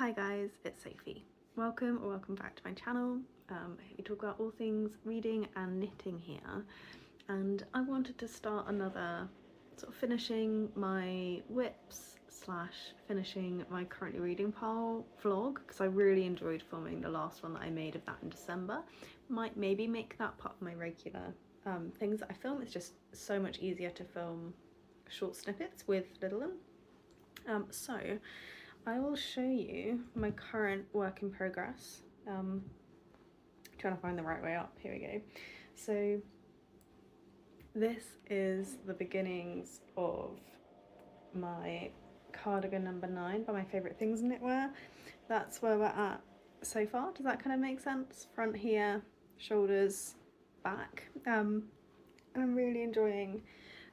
Hi guys, it's Sophie. Welcome back to my channel. We talk about all things reading and knitting here, and I wanted to start another sort of finishing my whips / finishing my currently reading pile vlog, because I really enjoyed filming the last one that I made of that in December. Might maybe make that part of my regular things that I film. It's just so much easier to film short snippets with little one. So I will show you my current work in progress. Trying to find the right way up, here we go. So this is the beginnings of my cardigan number 9 by My Favourite Things Knitwear. That's where we're at so far. Does that kind of make sense? Front here, shoulders, back. And I'm really enjoying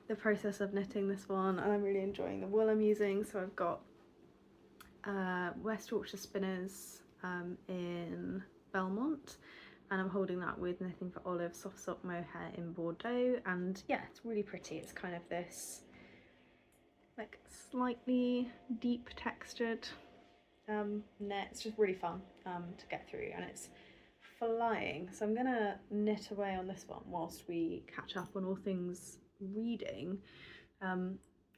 the process of knitting this one, and I'm really enjoying the wool I'm using. So I've got West Yorkshire Spinners in Belmont, and I'm holding that with Knitting for Olive soft sock mohair in Bordeaux, and yeah, it's really pretty. It's kind of this like slightly deep textured knit. It's just really fun to get through, and it's flying. So I'm gonna knit away on this one whilst we catch up on all things reading.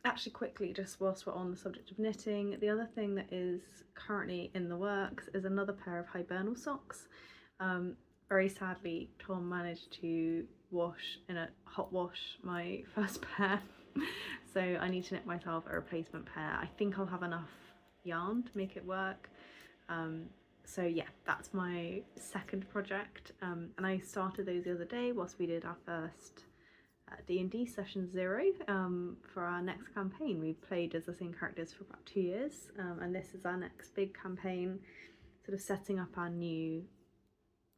Actually, quickly, just whilst we're on the subject of knitting, the other thing that is currently in the works is another pair of hibernal socks. Very sadly, Tom managed to wash in a hot wash my first pair, so I need to knit myself a replacement pair. I think I'll have enough yarn to make it work. So yeah, that's my second project, and I started those the other day whilst we did our first D&D session 0 for our next campaign. We've played as the same characters for about 2 years, and this is our next big campaign, sort of setting up our new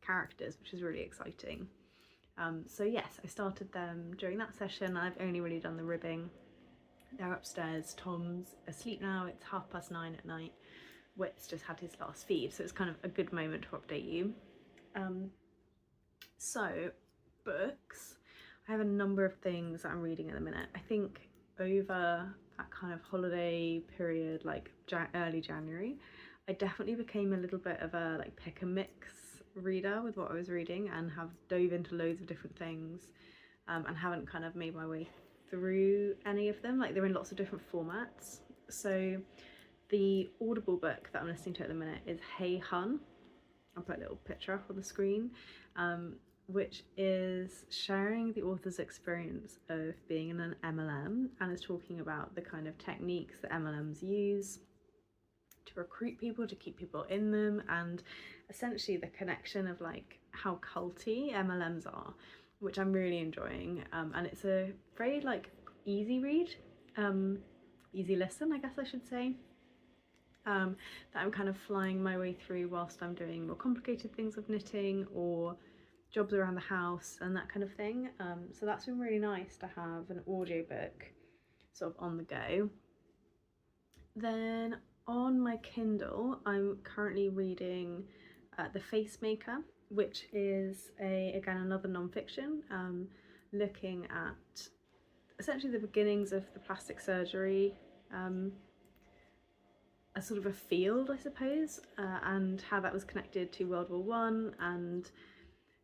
characters, which is really exciting. So yes, I started them during that session. I've only really done the ribbing. They're upstairs. Tom's asleep now. It's 9:30 at night. Whit's just had his last feed, so it's kind of a good moment to update you. So books, I have a number of things that I'm reading at the minute. I think over that kind of holiday period, like early January, I definitely became a little bit of a like pick and mix reader with what I was reading, and have dove into loads of different things, and haven't kind of made my way through any of them. Like, they're in lots of different formats. So the Audible book that I'm listening to at the minute is Hey Hun. I'll put a little picture up on the screen, which is sharing the author's experience of being in an MLM, and is talking about the kind of techniques that MLMs use to recruit people, to keep people in them, and essentially the connection of like how culty MLMs are, which I'm really enjoying. And it's a very like easy read, easy listen, I guess I should say, that I'm kind of flying my way through whilst I'm doing more complicated things of knitting or jobs around the house and that kind of thing. So that's been really nice to have an audiobook sort of on the go. Then on my Kindle, I'm currently reading The Facemaker, which is again another non-fiction, looking at essentially the beginnings of the plastic surgery, a sort of a field, I suppose, and how that was connected to World War One, and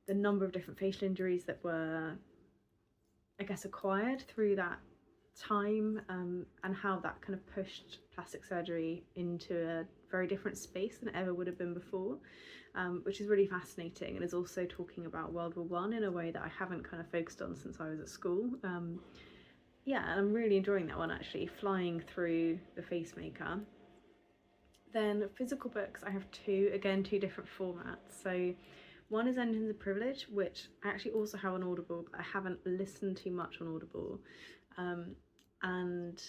the number of different facial injuries that were, I guess, acquired through that time, and how that kind of pushed plastic surgery into a very different space than it ever would have been before, which is really fascinating, and is also talking about World War One in a way that I haven't kind of focused on since I was at school. Yeah, and I'm really enjoying that one, actually, flying through The Facemaker. Then physical books, I have two different formats. So one is Engines of Privilege, which I actually also have on Audible, but I haven't listened to much on Audible. And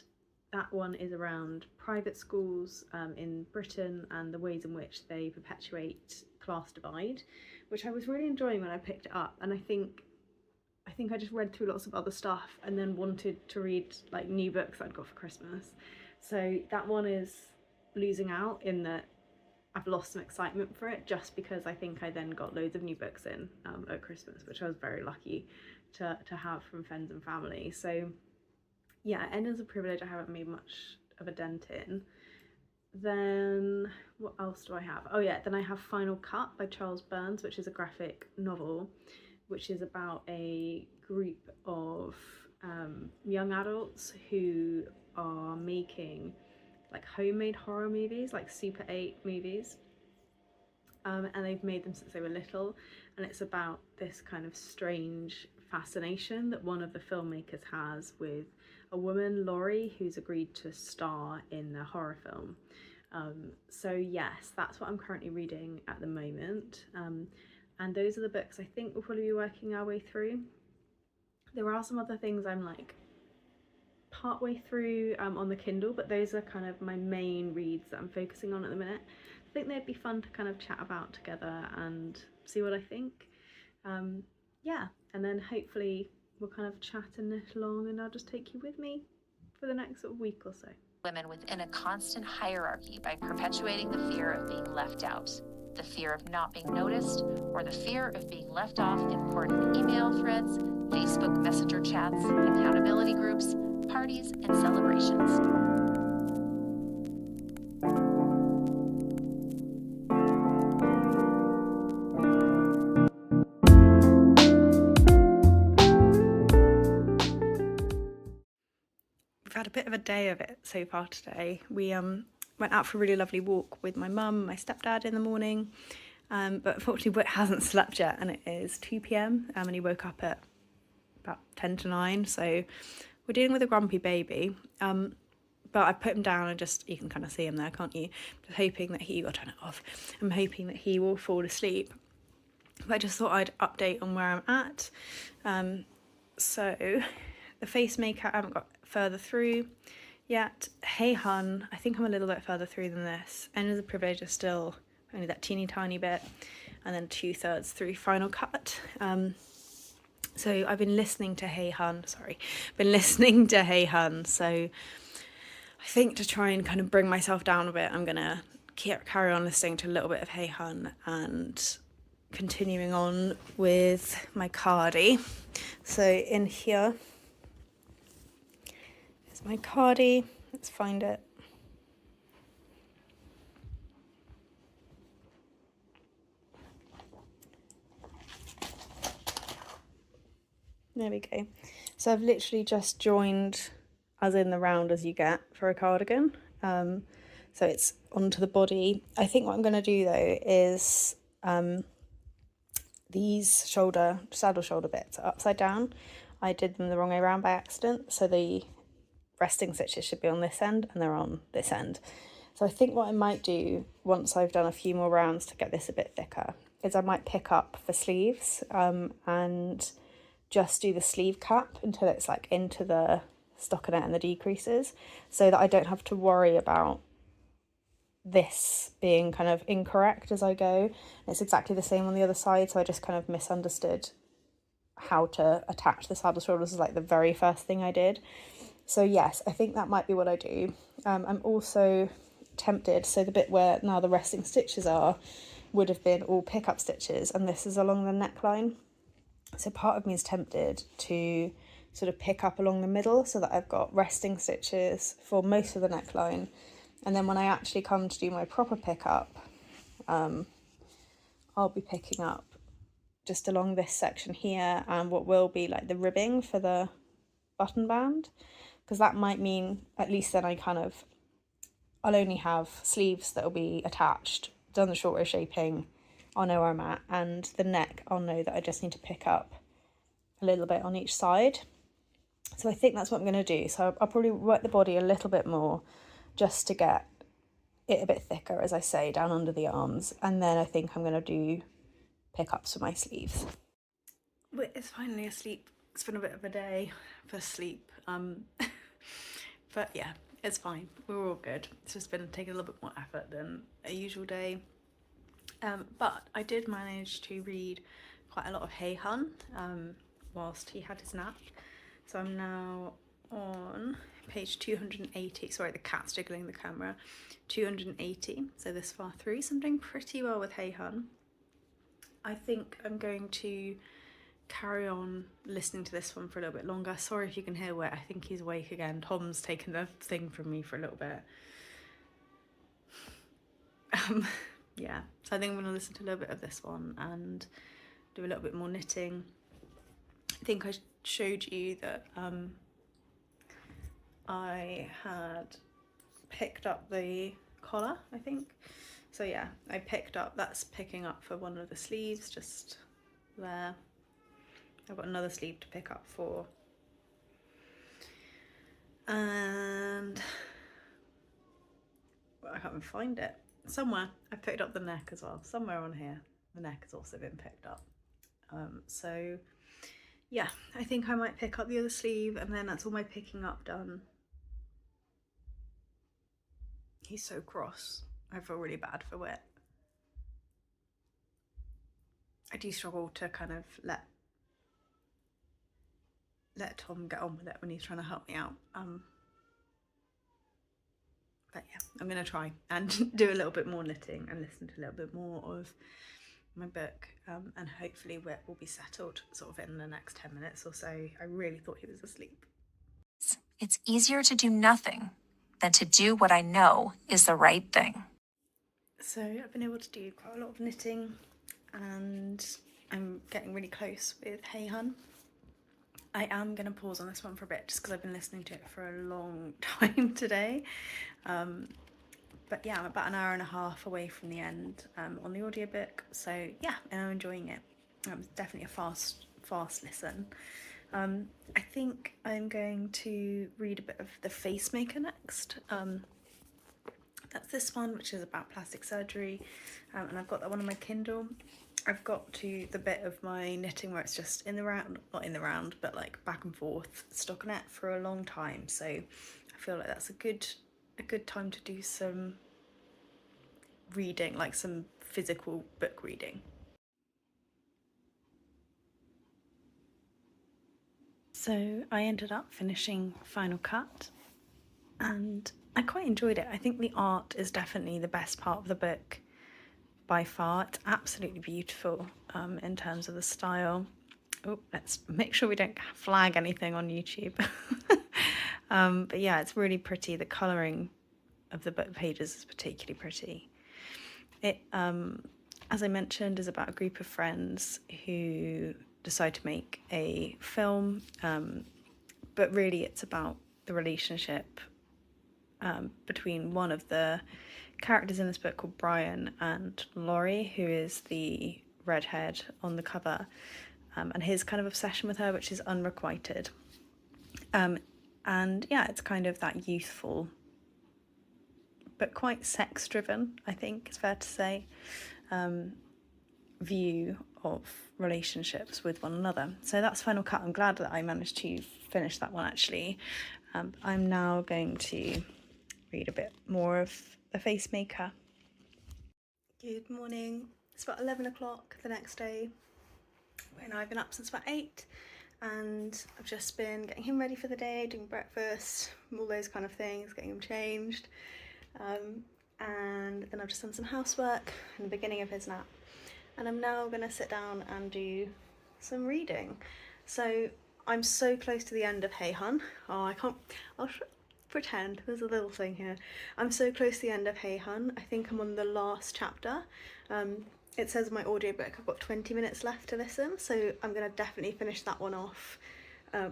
that one is around private schools in Britain and the ways in which they perpetuate class divide, which I was really enjoying when I picked it up. And I think I just read through lots of other stuff and then wanted to read like new books I'd got for Christmas. So that one is losing out in that I've lost some excitement for it, just because I think I then got loads of new books in at Christmas, which I was very lucky to have from friends and family. So yeah, Endings of Privilege I haven't made much of a dent in. Then what else do I have? Oh yeah, then I have Final Cut by Charles Burns, which is a graphic novel, which is about a group of young adults who are making like homemade horror movies, like Super 8 movies. And they've made them since they were little, and it's about this kind of strange fascination that one of the filmmakers has with a woman, Laurie, who's agreed to star in the horror film. So yes, that's what I'm currently reading at the moment, and those are the books I think we'll probably be working our way through. There are some other things I'm like part way through on the Kindle, but those are kind of my main reads that I'm focusing on at the minute. I think they'd be fun to kind of chat about together and see what I think. Yeah, and then hopefully we'll kind of chat and knit along, and I'll just take you with me for the next sort of week or so. Women within a constant hierarchy by perpetuating the fear of being left out, the fear of not being noticed, or the fear of being left off important email threads, Facebook Messenger chats, accountability groups, parties, and celebrations. We've had a bit of a day of it so far today. We went out for a really lovely walk with my mum, my stepdad in the morning, but unfortunately Whit hasn't slept yet, and it is 2 p.m. And he woke up at about 10 to 9, so we're dealing with a grumpy baby. But I put him down and just, you can kind of see him there, can't you? Just hoping that I'll turn it off. I'm hoping that he will fall asleep. But I just thought I'd update on where I'm at. So the face makeup I haven't got further through yet. Hey Hun, I think I'm a little bit further through than this. End of the Privilege is still only that teeny tiny bit, and then 2/3 through Final Cut. So I've been listening to Hey Hun, so I think to try and kind of bring myself down a bit, I'm gonna carry on listening to a little bit of Hey Hun and continuing on with my Cardi. So in here is my Cardi. Let's find it. There we go. So I've literally just joined, as in the round as you get for a cardigan. So it's onto the body. I think what I'm going to do though is these saddle shoulder bits are upside down. I did them the wrong way around by accident, so the resting stitches should be on this end and they're on this end. So I think what I might do once I've done a few more rounds to get this a bit thicker is I might pick up for sleeves and just do the sleeve cap until it's like into the stockinette and the decreases, so that I don't have to worry about this being kind of incorrect as I go. It's exactly the same on the other side, so I just kind of misunderstood how to attach the saddle shoulders as like the very first thing I did. So yes, I think that might be what I do. I'm also tempted, so the bit where now the resting stitches are would have been all pickup stitches, and this is along the neckline. So part of me is tempted to sort of pick up along the middle so that I've got resting stitches for most of the neckline, and then when I actually come to do my proper pickup, I'll be picking up just along this section here and what will be like the ribbing for the button band, because that might mean at least then I'll only have sleeves that will be attached, done the shorter shaping, I'll know where I'm at, and the neck I'll know that I just need to pick up a little bit on each side. So I think that's what I'm going to do. So I'll probably work the body a little bit more just to get it a bit thicker, as I say, down under the arms, and then I think I'm going to do pickups for my sleeves. But it's finally asleep. It's been a bit of a day for sleep, but yeah, it's fine. We're all good. It's just been taking a little bit more effort than a usual day. But I did manage to read quite a lot of Hey Hun whilst he had his nap. So I'm now on page 280. Sorry, the cat's jiggling the camera. 280. So this far through. So I'm doing pretty well with Hey Hun. I think I'm going to carry on listening to this one for a little bit longer. Sorry if you can hear Whit. I think he's awake again. Tom's taken the thing from me for a little bit. Yeah, so I think I'm going to listen to a little bit of this one and do a little bit more knitting. I think I showed you that I had picked up the collar, I think. So yeah, that's picking up for one of the sleeves just there. I've got another sleeve to pick up for. And well, I can't even find it. Somewhere I picked up the neck as well. Somewhere on here, the neck has also been picked up. So yeah, I think I might pick up the other sleeve, and then that's all my picking up done. He's so cross. I feel really bad for Wit. I do struggle to kind of let Tom get on with it when he's trying to help me out. But yeah, I'm gonna try and do a little bit more knitting and listen to a little bit more of my book, and hopefully Wit will be settled sort of in the next 10 minutes or so. I really thought he was asleep. It's easier to do nothing than to do what I know is the right thing. So I've been able to do quite a lot of knitting, and I'm getting really close with Hey Hun. I am going to pause on this one for a bit just because I've been listening to it for a long time today. But yeah, I'm about an hour and a half away from the end on the audiobook. So yeah, and I'm enjoying it. It's definitely a fast listen. I think I'm going to read a bit of The Facemaker next. That's this one, which is about plastic surgery, and I've got that one on my Kindle. I've got to the bit of my knitting where it's just in the round, not in the round, but like back and forth stockinette for a long time. So I feel like that's a good time to do some reading, like some physical book reading. So I ended up finishing Final Cut, and I quite enjoyed it. I think the art is definitely the best part of the book by far. It's absolutely beautiful in terms of the style. Oh, let's make sure we don't flag anything on YouTube. But yeah, it's really pretty. The colouring of the book pages is particularly pretty. It, as I mentioned, is about a group of friends who decide to make a film, but really it's about the relationship between one of the characters in this book called Brian and Laurie, who is the redhead on the cover, and his kind of obsession with her, which is unrequited. And yeah, it's kind of that youthful but quite sex driven, I think it's fair to say, view of relationships with one another. So that's Final Cut. I'm glad that I managed to finish that one actually. I'm now going to read a bit more of The Facemaker. Good morning. It's about 11 o'clock the next day, and I've been up since about 8, and I've just been getting him ready for the day, doing breakfast, all those kind of things, getting him changed, and then I've just done some housework in the beginning of his nap, and I'm now going to sit down and do some reading. So I'm so close to the end of Hey Hun. I'll pretend there's a little thing here. I'm so close to the end of Hey Hun. I think I'm on the last chapter. It says in my audiobook I've got 20 minutes left to listen, so I'm going to definitely finish that one off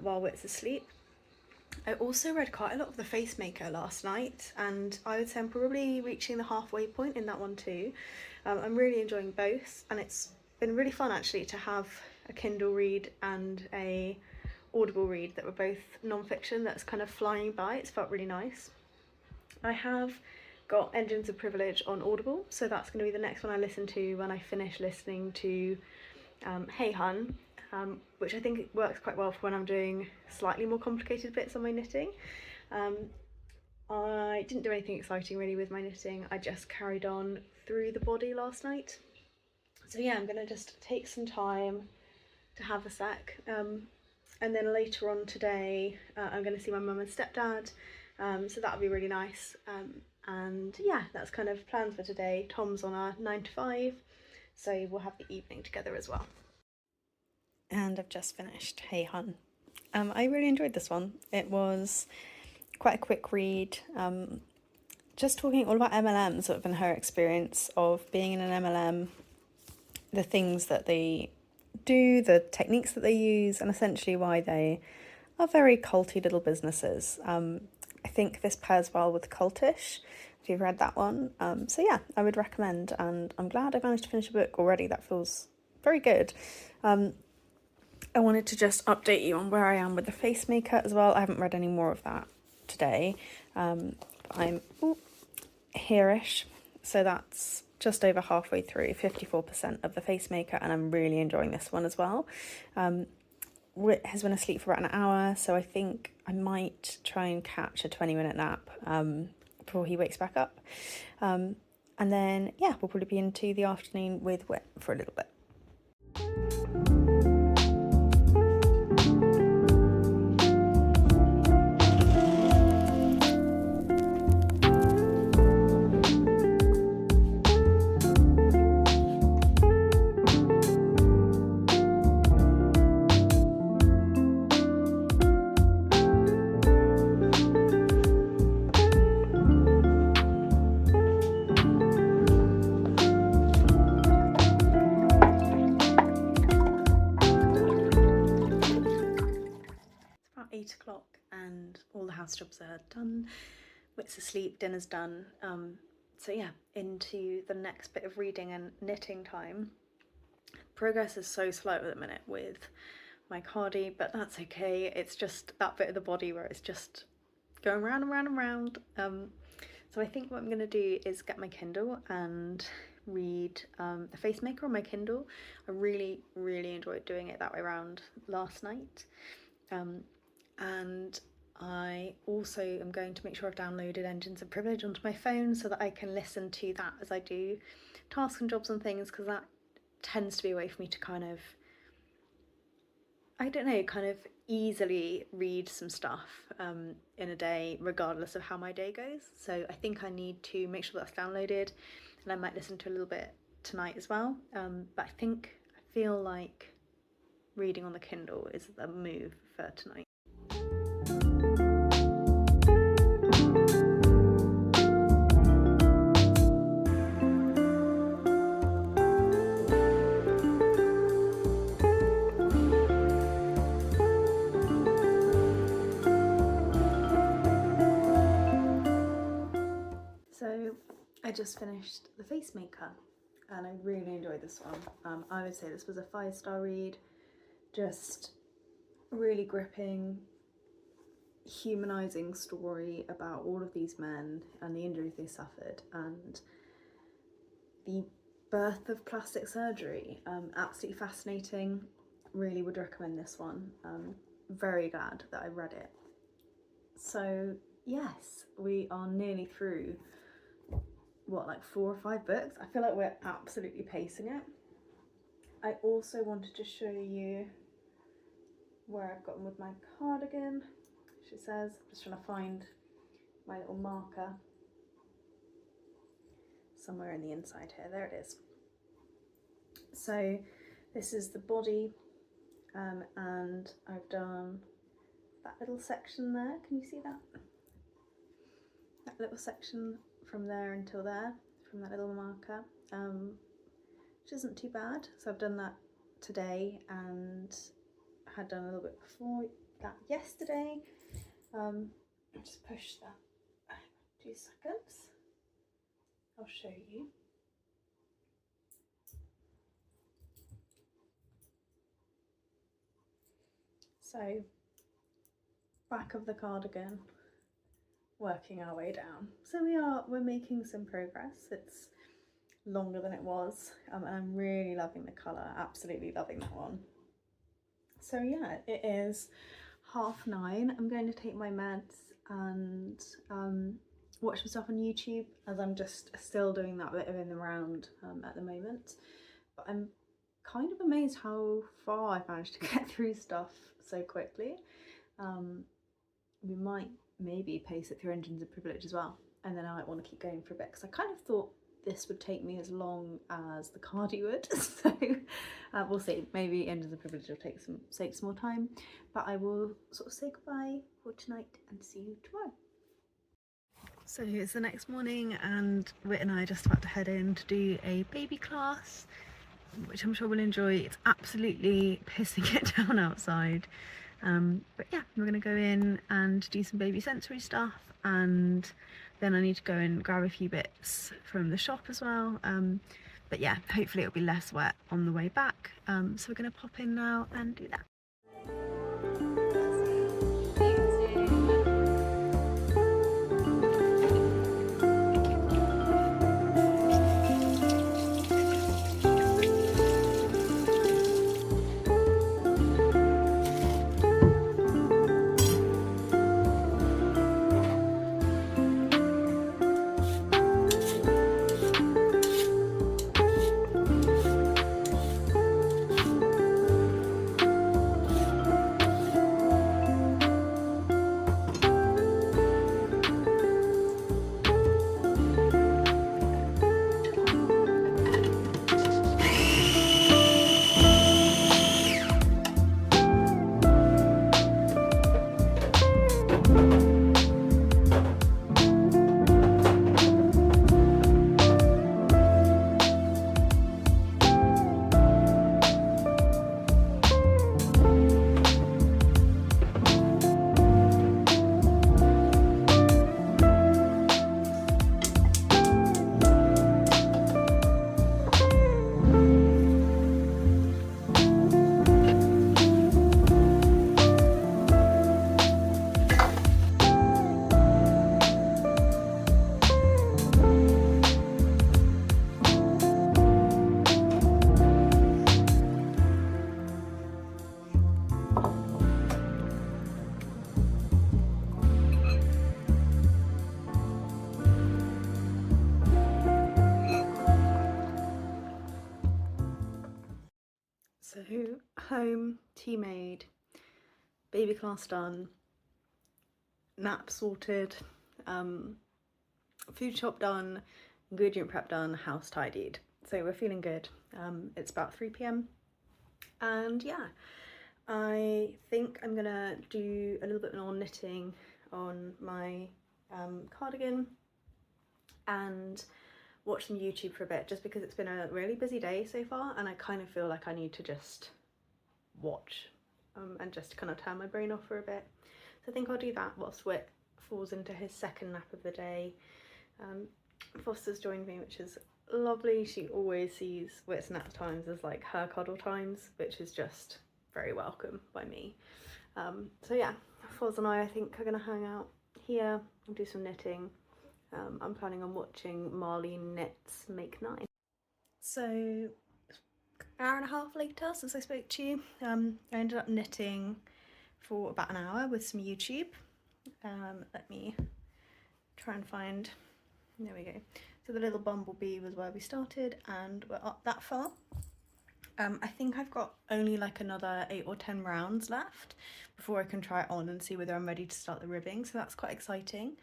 while Wit's asleep. I also read quite a lot of The Facemaker last night, and I would say I'm probably reaching the halfway point in that one too. I'm really enjoying both, and it's been really fun actually to have a Kindle read and a Audible read that were both non-fiction that's kind of flying by. It's felt really nice. I have got Engines of Privilege on Audible, so that's going to be the next one I listen to when I finish listening to Hey Hun, which I think works quite well for when I'm doing slightly more complicated bits on my knitting. I didn't do anything exciting really with my knitting. I just carried on through the body last night. So yeah, I'm going to just take some time to have a sec. And then later on today, I'm going to see my mum and stepdad. So that'll be really nice. And yeah, that's kind of plans for today. Tom's on a 9 to 5, so we'll have the evening together as well. And I've just finished Hey Hun. I really enjoyed this one. It was quite a quick read, just talking all about MLMs, sort of, and her experience of being in an MLM, the things that they do, the techniques that they use, and essentially why they are very culty little businesses. I think this pairs well with Cultish, if you've read that one. So yeah, I would recommend, and I'm glad I managed to finish a book already. That feels very good. I wanted to just update you on where I am with the face maker as well. I haven't read any more of that today. I'm here-ish, so that's just over halfway through, 54% of the face maker, and I'm really enjoying this one as well. Whit has been asleep for about an hour, so I think I might try and catch a 20-minute nap before he wakes back up. And then, yeah, we'll probably be into the afternoon with Whit for a little bit. About 8 o'clock and all the house jobs are done. Whit's asleep, dinner's done. So yeah, into the next bit of reading and knitting time. Progress is so slow at the minute with my cardi, but that's okay. It's just that bit of the body where it's just going round and round and round. So I think what I'm going to do is get my Kindle and read the face maker on my Kindle. I really enjoyed doing it that way around last night. And I also am going to make sure I've downloaded Engines of Privilege onto my phone so that I can listen to that as I do tasks and jobs and things, because that tends to be a way for me to kind of, I don't know, kind of easily read some stuff in a day, regardless of how my day goes. So I think I need to make sure that's downloaded, and I might listen to a little bit tonight as well. But I feel like reading on the Kindle is the move for tonight. So I just finished the face maker and I really enjoyed this one. I would say this was a 5-star read, just really gripping, humanizing story about all of these men and the injuries they suffered and the birth of plastic surgery. Absolutely fascinating. Really would recommend this one. Very glad that I read it. So yes, we are nearly through, what, like 4 or 5 books? I feel like we're absolutely pacing it. I also wanted to show you where I've gotten with my cardigan. She says, I'm just trying to find my little marker somewhere in the inside here. There it is. So this is the body, and I've done that little section there. Can you see that? That little section from there until there, from that little marker, which isn't too bad. So I've done that today and had done a little bit before that yesterday. Just push that 2 seconds. I'll show you. So, back of the cardigan, working our way down. So we're making some progress. It's longer than it was, and I'm really loving the colour, absolutely loving that one. So yeah, it is 9:30. I'm going to take my meds and watch some stuff on YouTube, as I'm just still doing that bit of in the round at the moment. But I'm kind of amazed how far I've managed to get through stuff so quickly. We might maybe pace it through Engines of Privilege as well, and then I might want to keep going for a bit, because I kind of thought this would take me as long as the cardi would. So we'll see. Maybe Engines of Privilege will take some more time, but I will sort of say goodbye for tonight and see you tomorrow. So it's the next morning and Whit and I are just about to head in to do a baby class, which I'm sure we'll enjoy. It's absolutely pissing it down outside. But yeah, we're going to go in and do some baby sensory stuff, and then I need to go and grab a few bits from the shop as well. But yeah, hopefully it'll be less wet on the way back. So we're going to pop in now and do that. So home, tea made, baby class done, nap sorted, food shop done, ingredient prep done, house tidied. So we're feeling good. It's about 3 p.m. and yeah, I think I'm gonna do a little bit more knitting on my cardigan and watch some YouTube for a bit, just because it's been a really busy day so far and I kind of feel like I need to just watch and just kind of turn my brain off for a bit. So I think I'll do that whilst Whit falls into his second nap of the day. Foster's joined me, which is lovely. She always sees Whit's nap times as like her cuddle times, which is just very welcome by me. So yeah, Foz and I think are gonna hang out here and do some knitting. I'm planning on watching Marlene Knits Make 9. So an hour and a half later since I spoke to you, I ended up knitting for about an hour with some YouTube. Let me try and find, there we go. So the little bumblebee was where we started and we're up that far. I think I've got only like another 8 or 10 rounds left before I can try it on and see whether I'm ready to start the ribbing, so that's quite exciting.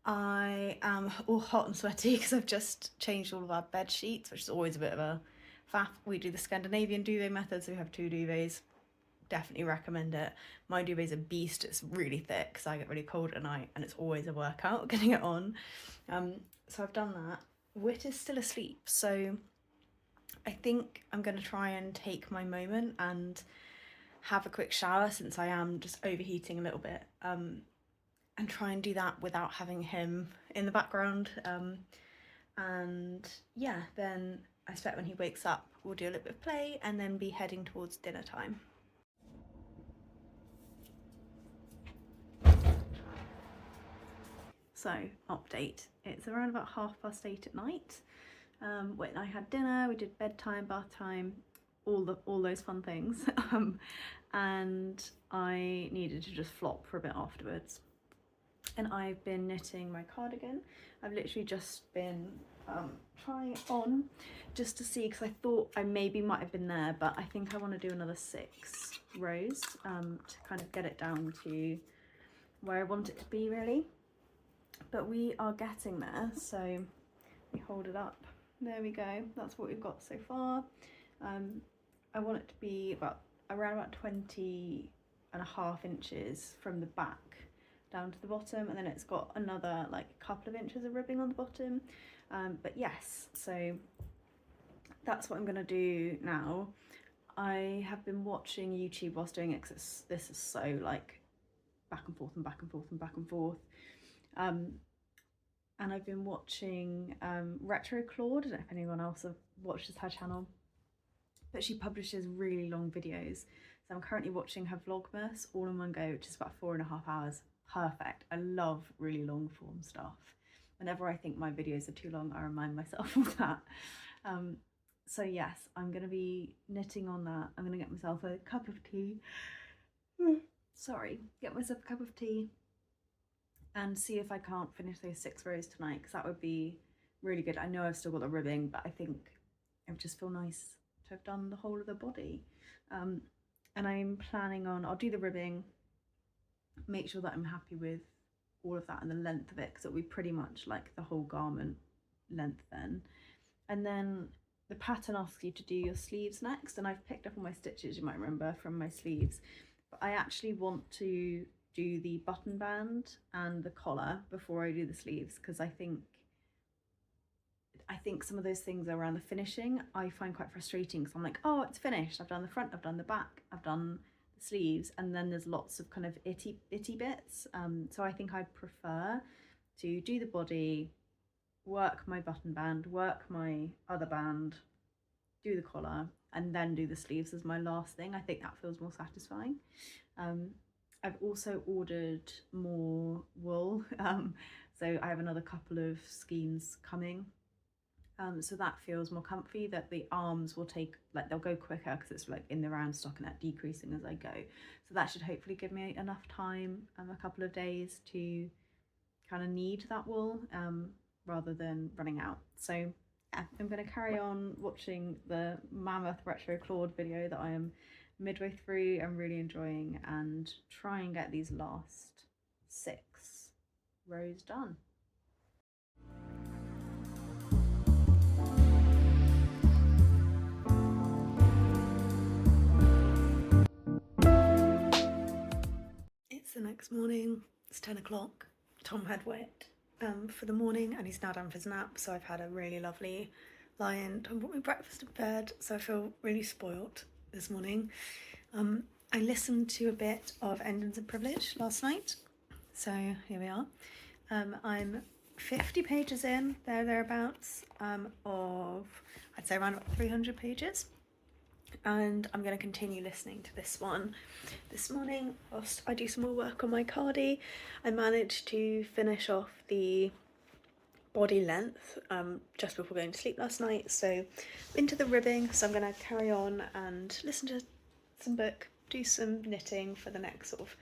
I am all hot and sweaty because I've just changed all of our bed sheets, which is always a bit of a faff. We do the Scandinavian duvet method, so we have 2 duvets. Definitely recommend it. My duvet's a beast. It's really thick because I get really cold at night and it's always a workout getting it on. So I've done that. Whit is still asleep, so I think I'm going to try and take my moment and have a quick shower since I am just overheating a little bit, and try and do that without having him in the background. And yeah, then I expect when he wakes up we'll do a little bit of play and then be heading towards dinner time. So update, it's around about 8:30 at night. When I had dinner, we did bedtime, bath time, all those fun things. And I needed to just flop for a bit afterwards. And I've been knitting my cardigan. I've literally just been trying it on just to see, because I thought I maybe might have been there, but I think I want to do another 6 rows to kind of get it down to where I want it to be really. But we are getting there, so we hold it up. There we go, that's what we've got so far. I want it to be around about 20.5 inches from the back down to the bottom, and then it's got another like couple of inches of ribbing on the bottom. But yes, so that's what I'm gonna do now. I have been watching YouTube whilst doing it because this is so like back and forth and back and forth and back and forth. And I've been watching Retro Claude. I don't know if anyone else watches her channel, but she publishes really long videos. So I'm currently watching her Vlogmas all in one go, which is about 4.5 hours. Perfect. I love really long form stuff. Whenever I think my videos are too long, I remind myself of that. So yes, I'm going to be knitting on that. I'm going to get myself a cup of tea. Sorry, get myself a cup of tea and see if I can't finish those 6 rows tonight, because that would be really good. I know I've still got the ribbing, but I think it would just feel nice to have done the whole of the body. And I'm planning on, I'll do the ribbing, make sure that I'm happy with all of that and the length of it, because it'll be pretty much like the whole garment length then. And then the pattern asks you to do your sleeves next, and I've picked up all my stitches, you might remember, from my sleeves, but I actually want to do the button band and the collar before I do the sleeves, because I think some of those things around the finishing I find quite frustrating, because I'm like, oh, it's finished, I've done the front, I've done the back, I've done the sleeves, and then there's lots of kind of itty bits. So I think I'd prefer to do the body, work my button band, work my other band, do the collar, and then do the sleeves as my last thing. I think that feels more satisfying. I've also ordered more wool, so I have another couple of skeins coming. So that feels more comfy, that the arms will take, like, they'll go quicker because it's like in the round stock and that decreasing as I go. So that should hopefully give me enough time, a couple of days to kind of knead that wool, rather than running out. So yeah, I'm going to carry on watching the mammoth Retro Claude video that I am midway through. I'm really enjoying, and try and get these last 6 rows done. It's the next morning, it's 10 o'clock. Tom had wet for the morning and he's now down for his nap, so I've had a really lovely lie-in. Tom brought me breakfast in bed, so I feel really spoilt this morning. I listened to a bit of Engines of Privilege last night, so here we are. I'm 50 pages in, thereabouts, of, I'd say around about 300 pages. And I'm going to continue listening to this one this morning whilst I do some more work on my cardi. I managed to finish off the body length just before going to sleep last night, so into the ribbing. So I'm going to carry on and listen to some book, do some knitting for the next sort of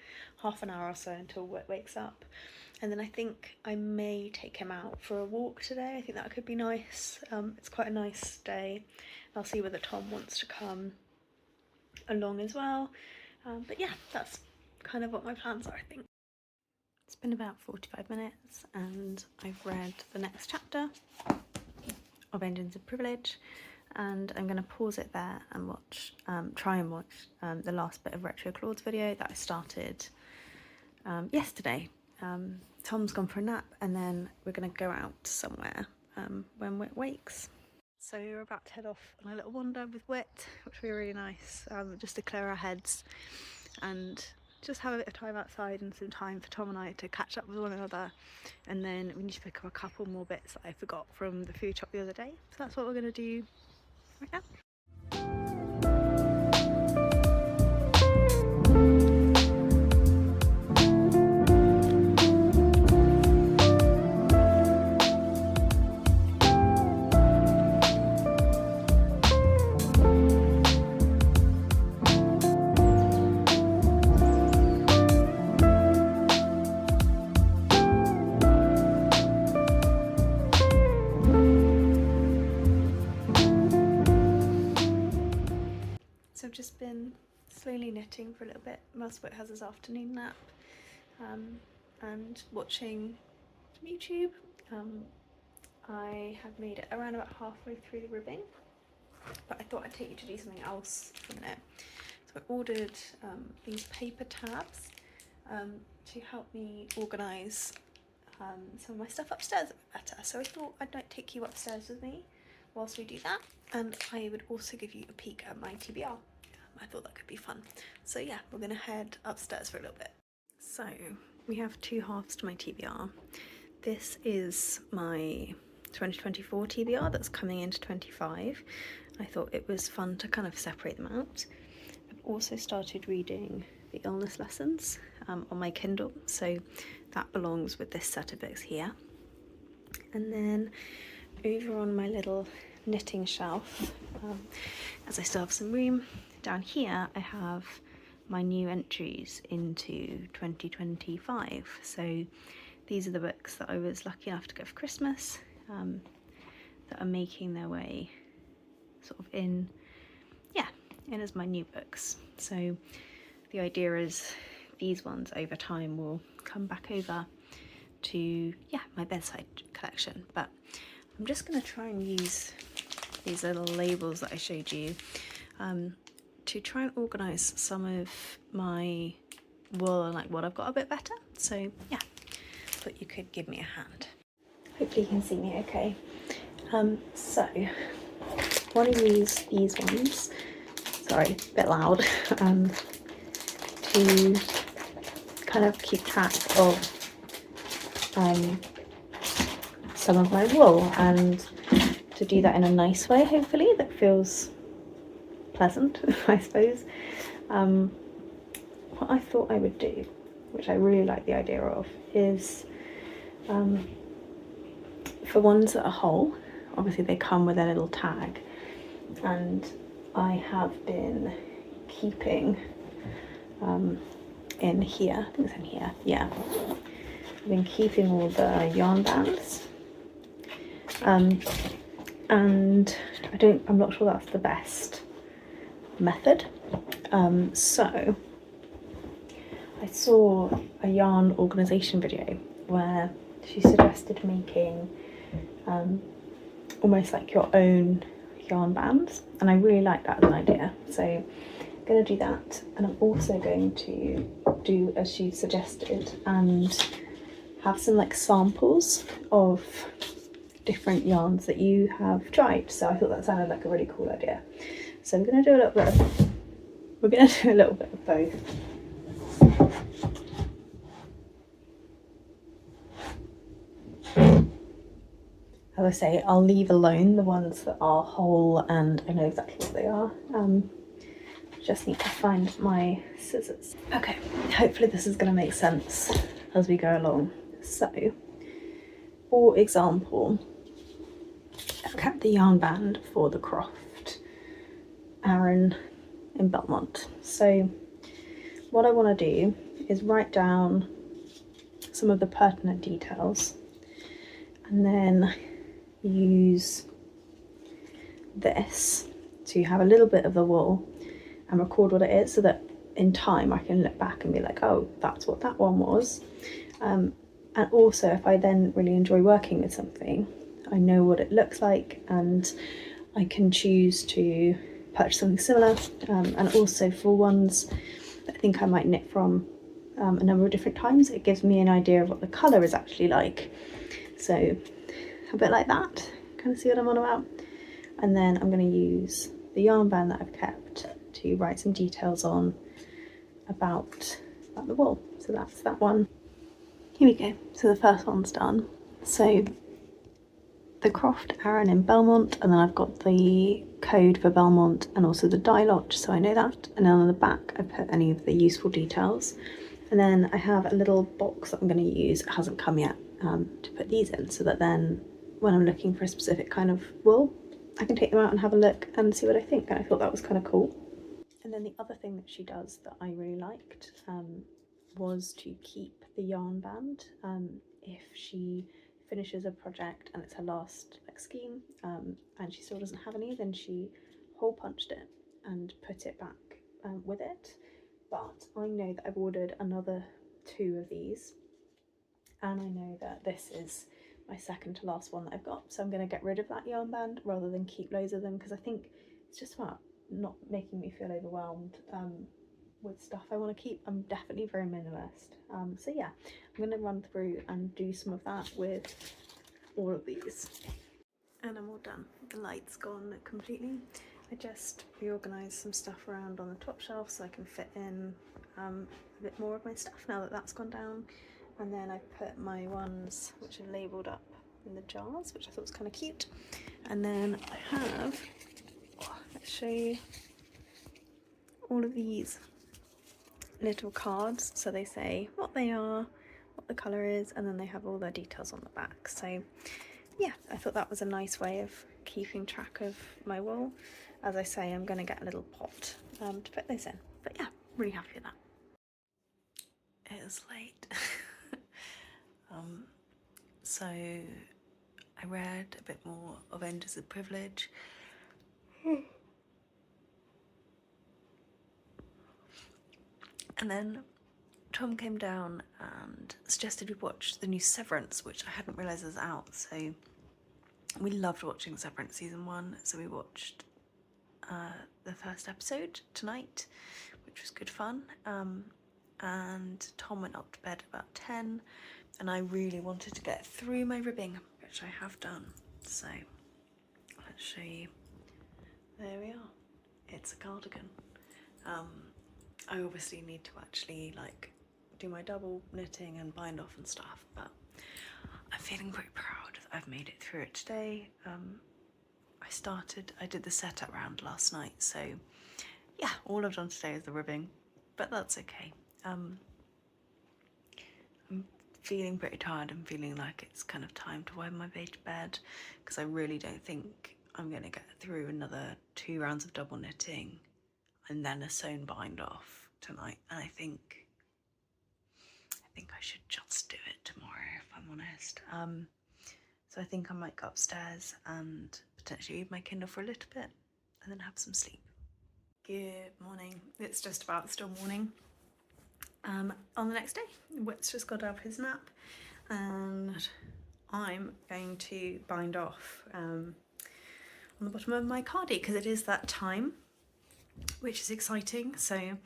half an hour or so until Whit wakes up, and then I think I may take him out for a walk today. I think that could be nice. It's quite a nice day. I'll see whether Tom wants to come along as well. But yeah, that's kind of what my plans are, I think. It's been about 45 minutes and I've read the next chapter of Engines of Privilege, and I'm going to pause it there and try and watch the last bit of Retro Claude's video that I started yesterday. Tom's gone for a nap and then we're going to go out somewhere when Whit wakes. So we're about to head off on a little wander with Whit, which will be really nice, just to clear our heads and just have a bit of time outside and some time for Tom and I to catch up with one another. And then we need to pick up a couple more bits that I forgot from the food shop the other day. So that's what we're going to do right now. So I've just been slowly knitting for a little bit whilst Whit has his afternoon nap, and watching some YouTube. I have made it around about halfway through the ribbing, but I thought I'd take you to do something else for a minute. So I ordered these paper tabs to help me organise some of my stuff upstairs a bit better. So I thought I'd like take you upstairs with me whilst we do that, and I would also give you a peek at my TBR. I thought that could be fun. So yeah, we're gonna head upstairs for a little bit. So we have two halves to my TBR. This is my 2024 TBR that's coming into 25. I thought it was fun to kind of separate them out. I've also started reading the illness lessons on my Kindle, so that belongs with this set of books here. And then over on my little knitting shelf, as I still have some room, down here I have my new entries into 2025. So these are the books that I was lucky enough to get for Christmas, that are making their way sort of in as my new books. So the idea is these ones over time will come back over to my bedside collection, but I'm just going to try and use these little labels that I showed you to try and organise some of my wool and like what I've got a bit better. So yeah, thought you could give me a hand. Hopefully you can see me okay. So I want to use these ones, sorry, a bit loud, to kind of keep track of some of my wool, and to do that in a nice way, hopefully, that feels pleasant, I suppose. What I thought I would do, which I really like the idea of, is for ones that are whole, obviously they come with a little tag, and I have been keeping in here, I think it's in here, yeah. I've been keeping all the yarn bands, and I'm not sure that's the best method. So I saw a yarn organisation video where she suggested making almost like your own yarn bands, and I really like that as an idea, so I'm going to do that. And I'm also going to do as she suggested and have some like samples of different yarns that you have tried. So I thought that sounded like a really cool idea, so we're going to do a little bit of both. As I say, I'll leave alone the ones that are whole and I know exactly what they are. Just need to find my scissors. Okay, hopefully this is going to make sense as we go along. So, for example, I've kept the yarn band for the Croft Aran in Belmont. So what I want to do is write down some of the pertinent details and then use this to have a little bit of the wool and record what it is, so that in time I can look back and be like, oh, that's what that one was. And also, if I then really enjoy working with something, I know what it looks like and I can choose to purchase something similar. And also for ones that I think I might knit from a number of different times, it gives me an idea of what the colour is actually like. So a bit like that, kind of see what I'm on about. And then I'm going to use the yarn band that I've kept to write some details on about the wool. So that's that one. Here we go. So the first one's done. So the Croft Aran in Belmont, and then I've got the code for Belmont and also the dye lot, so I know that. And then on the back I put any of the useful details. And then I have a little box that I'm going to use, it hasn't come yet, to put these in, so that then when I'm looking for a specific kind of wool, I can take them out and have a look and see what I think. And I thought that was kind of cool. And then the other thing that she does that I really liked was to keep the yarn band. If she finishes a project and it's her last scheme and she still doesn't have any, then she hole punched it and put it back with it. But I know that I've ordered another 2 of these, and I know that this is my second to last one that I've got, so I'm going to get rid of that yarn band rather than keep loads of them, because I think it's just about not making me feel overwhelmed with stuff I want to keep. I'm definitely very minimalist. So yeah, I'm going to run through and do some of that with all of these. And I'm all done. The light's gone completely. I just reorganised some stuff around on the top shelf so I can fit in a bit more of my stuff now that that's gone down. And then I put my ones which are labelled up in the jars, which I thought was kind of cute. And then I have, let's show you, all of these little cards. So they say what they are, what the colour is, and then they have all their details on the back. So yeah, I thought that was a nice way of keeping track of my wool. As I say, I'm going to get a little pot to put those in. But yeah, really happy with that. It is late. So I read a bit more of Enders of Privilege. And then Tom came down and suggested we watch the new Severance, which I hadn't realised was out. So we loved watching Severance season 1. So we watched the first episode tonight, which was good fun. And Tom went up to bed about 10, and I really wanted to get through my ribbing, which I have done. So let's show you. There we are. It's a cardigan. I obviously need to actually like do my double knitting and bind off and stuff, but I'm feeling very proud that I've made it through it today. I did the setup round last night, so yeah, all I've done today is the ribbing, but that's okay. I'm feeling pretty tired and feeling like it's kind of time to wind my way to bed, because I really don't think I'm going to get through another 2 rounds of double knitting and then a sewn bind off tonight. And I think I should just do it tomorrow, if I'm honest. So I think I might go upstairs and potentially read my Kindle for a little bit and then have some sleep. Good morning. It's just about still morning. On the next day, Whit's just got out of his nap, and I'm going to bind off on the bottom of my cardi, because it is that time, which is exciting. So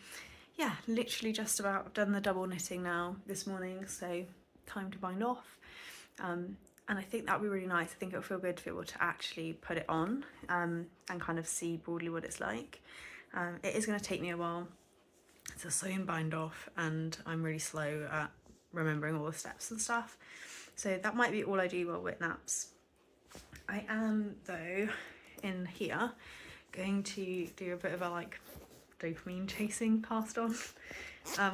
yeah, literally just about done the double knitting now this morning, so time to bind off. And I think that would be really nice. I think it would feel good to be able to actually put it on and kind of see broadly what it's like. It is going to take me a while. It's a sewn bind off, and I'm really slow at remembering all the steps and stuff. So that might be all I do while Whit naps. I am, though, in here going to do a bit of a like dopamine chasing cast on,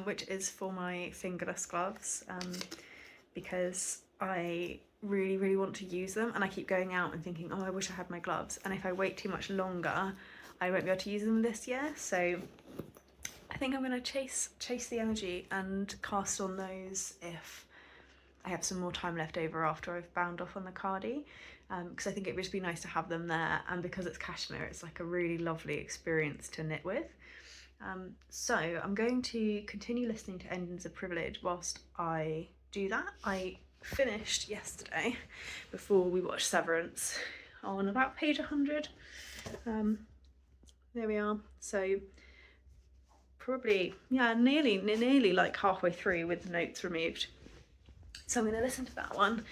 which is for my fingerless gloves, because I really want to use them, and I keep going out and thinking, oh, I wish I had my gloves, and if I wait too much longer I won't be able to use them this year. So I think I'm going to chase the energy and cast on those if I have some more time left over after I've bound off on the cardi, because I think it would just be nice to have them there, and because it's cashmere, it's like a really lovely experience to knit with. So I'm going to continue listening to Endings of Privilege whilst I do that. I finished yesterday, before we watched Severance, on about page 100. There we are. So probably, yeah, nearly like halfway through with the notes removed. So I'm going to listen to that one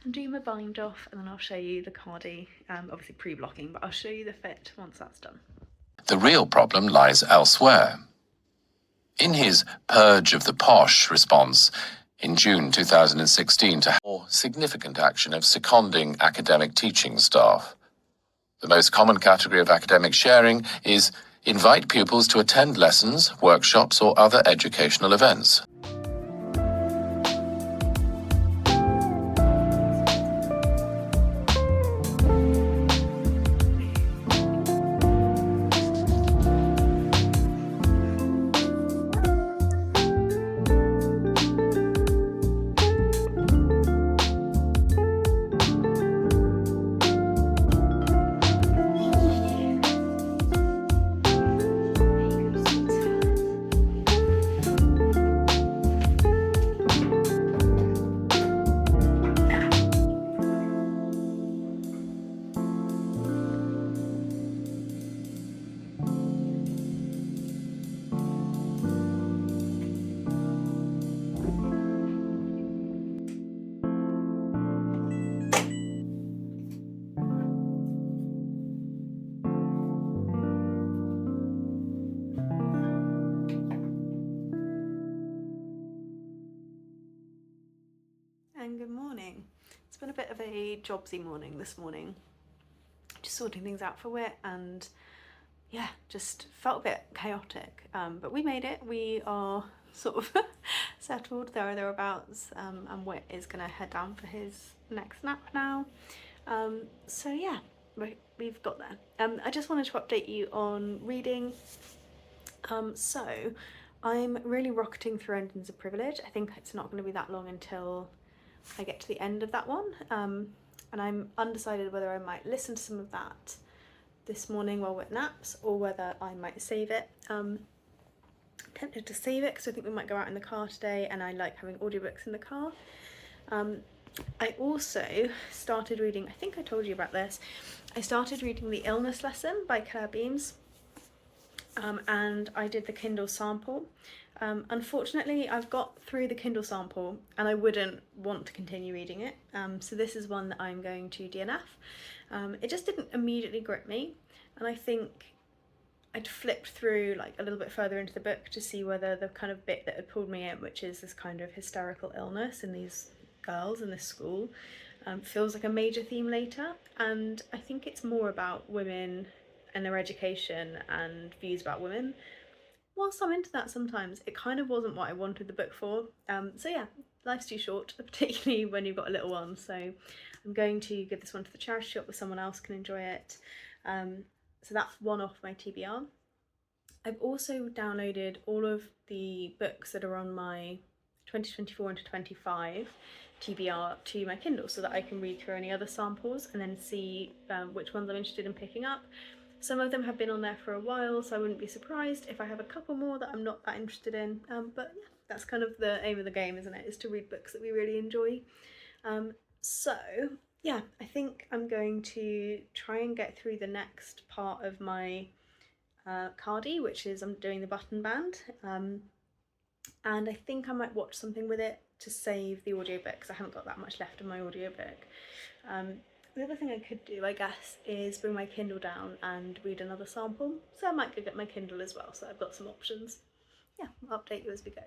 and do my bind off, and then I'll show you the cardi, obviously pre-blocking, but I'll show you the fit once that's done. The real problem lies elsewhere. In his Purge of the Posh response in June 2016 to more significant action of seconding academic teaching staff, the most common category of academic sharing is invite pupils to attend lessons, workshops, or other educational events. of a jobsy morning this morning, just sorting things out for Wit, and yeah, just felt a bit chaotic, but we made it. We are sort of settled there or thereabouts, and Wit is gonna head down for his next nap now. So yeah, we've got there. I just wanted to update you on reading. So I'm really rocketing through Engines of Privilege. I think it's not going to be that long until I get to the end of that one, and I'm undecided whether I might listen to some of that this morning while Wit naps, or whether I might save it. Tempted to save it because I think we might go out in the car today, and I like having audiobooks in the car. I also started reading, I think I told you about this, I started reading The Illness Lesson by Claire Beams, and I did the Kindle sample. Unfortunately, I've got through the Kindle sample and I wouldn't want to continue reading it, so this is one that I'm going to DNF. It just didn't immediately grip me, and I think I'd flipped through like a little bit further into the book to see whether the kind of bit that had pulled me in, which is this kind of hysterical illness in these girls in this school, feels like a major theme later, and I think it's more about women and their education and views about women. Whilst I'm into that sometimes, it kind of wasn't what I wanted the book for. So yeah, life's too short, particularly when you've got a little one, so I'm going to give this one to the charity shop where someone else can enjoy it. So that's one off my TBR. I've also downloaded all of the books that are on my 2024 into 25 TBR to my Kindle, so that I can read through any other samples and then see which ones I'm interested in picking up. Some of them have been on there for a while, so I wouldn't be surprised if I have a couple more that I'm not that interested in, but yeah, that's kind of the aim of the game, isn't it, is to read books that we really enjoy. So yeah, I think I'm going to try and get through the next part of my Cardi, which is I'm doing the button band, and I think I might watch something with it to save the audiobook because I haven't got that much left of my audiobook. The other thing I could do, I guess, is bring my Kindle down and read another sample, so I might go get my Kindle as well, so I've got some options. Yeah, I'll update you as we go.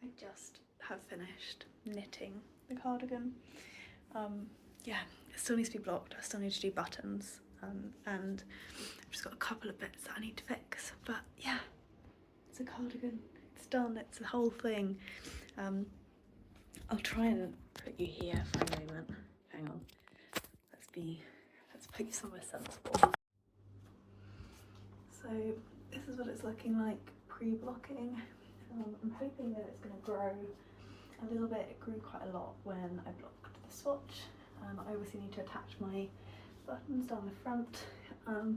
I just have finished knitting the cardigan. Yeah, it still needs to be blocked. I still need to do buttons, and I've just got a couple of bits that I need to fix, but yeah, it's a cardigan. It's done. It's the whole thing. I'll try and put you here for a moment. Hang on. Let's put you somewhere sensible. So this is what it's looking like pre-blocking. I'm hoping that it's going to grow a little bit. It grew quite a lot when I blocked the swatch. I obviously need to attach my buttons down the front,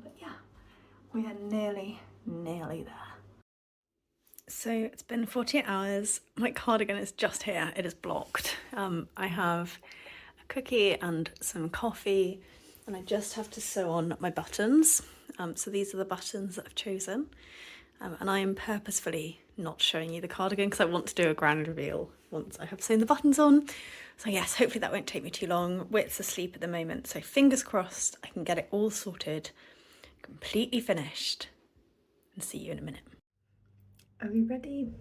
but yeah, we are nearly there. So it's been 48 hours. My cardigan is just here. It is blocked. I have a cookie and some coffee, and I just have to sew on my buttons. So these are the buttons that I've chosen, and I am purposefully not showing you the cardigan because I want to do a grand reveal once I have sewn the buttons on. So yes, hopefully that won't take me too long. Wit's asleep at the moment, so fingers crossed I can get it all sorted, completely finished, and see you in a minute. Are we ready?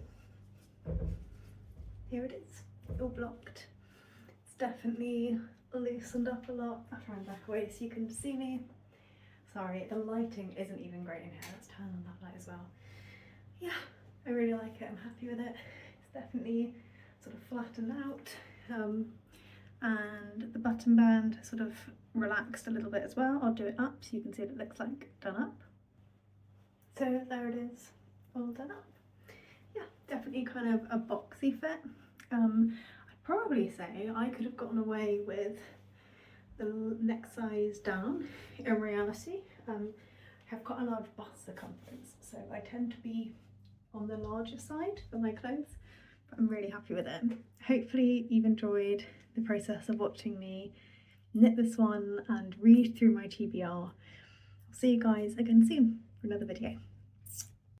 Here it is, all blocked. It's definitely loosened up a lot. I'll try and back away so you can see me. Sorry, the lighting isn't even great in here. Let's turn on that light as well. Yeah, I really like it. I'm happy with it. It's definitely sort of flattened out, and the button band sort of relaxed a little bit as well. I'll do it up so you can see what it looks like done up. So there it is, all done up. Yeah, definitely kind of a boxy fit. I'd probably say I could have gotten away with the neck size down in reality. I have quite a large bust circumference, so I tend to be on the larger side of my clothes, but I'm really happy with it. Hopefully you've enjoyed the process of watching me knit this one and read through my TBR. I'll see you guys again soon for another video.